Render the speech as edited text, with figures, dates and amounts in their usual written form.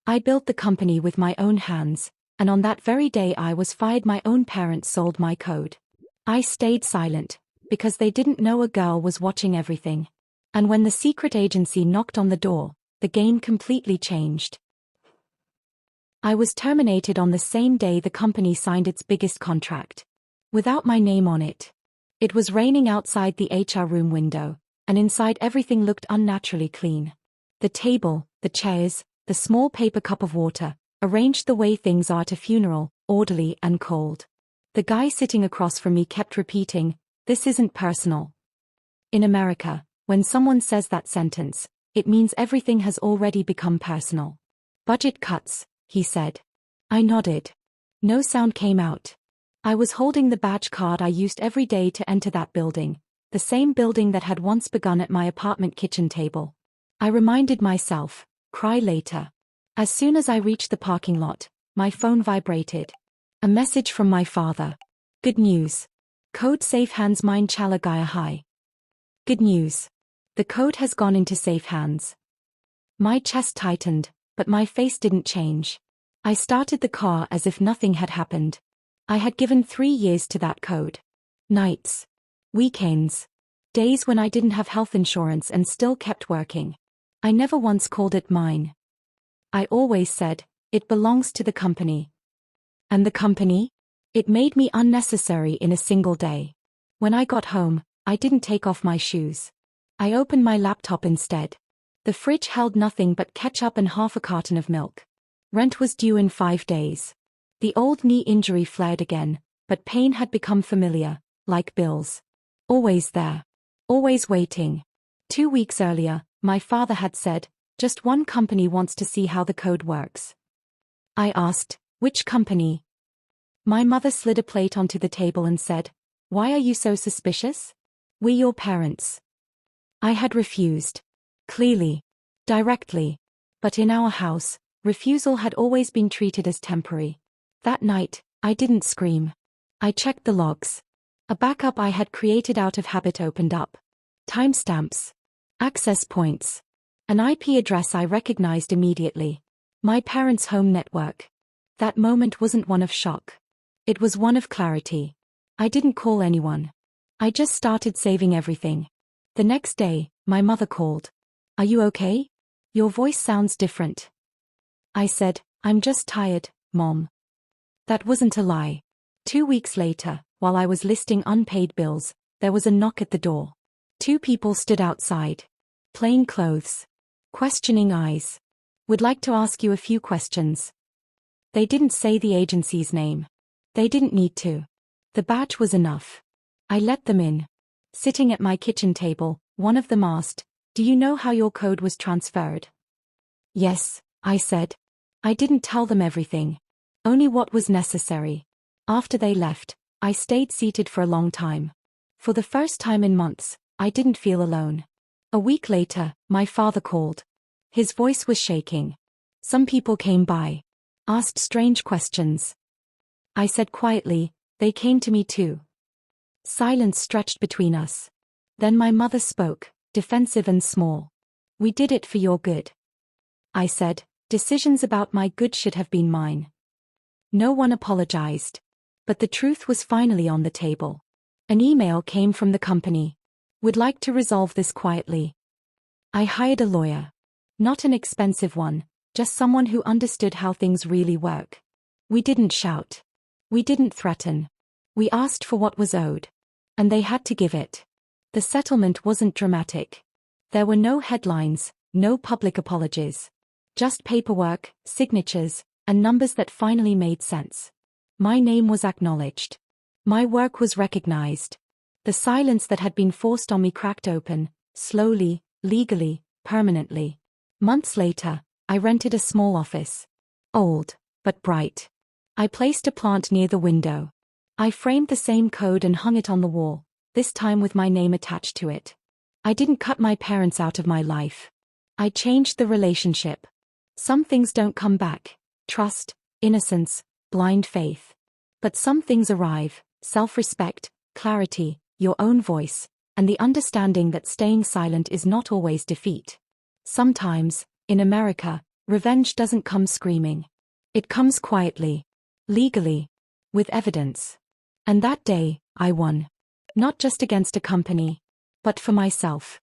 I built the company with my own hands, and on that very day I was fired. My own parents sold my code. I stayed silent, because they didn't know a girl was watching everything. And when the secret agency knocked on the door, the game completely changed. I was terminated on the same day the company signed its biggest contract. Without my name on it. It was raining outside the HR room window, and inside everything looked unnaturally clean. The table, the chairs, the small paper cup of water, arranged the way things are at a funeral, orderly and cold. The guy sitting across from me kept repeating, "This isn't personal." In America, when someone says that sentence, it means everything has already become personal. "Budget cuts," he said. I nodded. No sound came out. I was holding the badge card I used every day to enter that building, the same building that had once begun at my apartment kitchen table. I reminded myself, cry later. As soon as I reached the parking lot, my phone vibrated. A message from my father. Good news. Code safe hands, mine chala gaya hai. Good news. The code has gone into safe hands. My chest tightened, but my face didn't change. I started the car as if nothing had happened. I had given 3 years to that code. Nights. Weekends. Days when I didn't have health insurance and still kept working. I never once called it mine. I always said, it belongs to the company. And the company? It made me unnecessary in a single day. When I got home, I didn't take off my shoes. I opened my laptop instead. The fridge held nothing but ketchup and half a carton of milk. Rent was due in 5 days. The old knee injury flared again, but pain had become familiar, like bills. Always there. Always waiting. 2 weeks earlier, my father had said, just one company wants to see how the code works. I asked, which company? My mother slid a plate onto the table and said, why are you so suspicious? We're your parents. I had refused. Clearly. Directly. But in our house, refusal had always been treated as temporary. That night, I didn't scream. I checked the logs. A backup I had created out of habit opened up. Timestamps. Access points. An IP address I recognized immediately. My parents' home network. That moment wasn't one of shock. It was one of clarity. I didn't call anyone. I just started saving everything. The next day, my mother called. Are you okay? Your voice sounds different. I said, I'm just tired, Mom. That wasn't a lie. 2 weeks later, while I was listing unpaid bills, there was a knock at the door. 2 people stood outside. Plain clothes. Questioning eyes. Would like to ask you a few questions. They didn't say the agency's name. They didn't need to. The badge was enough. I let them in. Sitting at my kitchen table, one of them asked, do you know how your code was transferred? Yes, I said. I didn't tell them everything. Only what was necessary. After they left, I stayed seated for a long time. For the first time in months, I didn't feel alone. A week later, my father called. His voice was shaking. Some people came by. Asked strange questions. I said quietly, they came to me too. Silence stretched between us. Then my mother spoke, defensive and small. We did it for your good. I said, decisions about my good should have been mine. No one apologized. But the truth was finally on the table. An email came from the company. Would like to resolve this quietly. I hired a lawyer. Not an expensive one, just someone who understood how things really work. We didn't shout. We didn't threaten. We asked for what was owed. And they had to give it. The settlement wasn't dramatic. There were no headlines, no public apologies. Just paperwork, signatures, and numbers that finally made sense. My name was acknowledged. My work was recognized. The silence that had been forced on me cracked open, slowly, legally, permanently. Months later, I rented a small office. Old, but bright. I placed a plant near the window. I framed the same code and hung it on the wall, this time with my name attached to it. I didn't cut my parents out of my life. I changed the relationship. Some things don't come back. Trust, innocence, blind faith. But some things arrive, self-respect, clarity, your own voice, and the understanding that staying silent is not always defeat. Sometimes, in America, Revenge doesn't come screaming. It comes quietly, legally, with evidence. And that day, I won. Not just against a company, but for myself.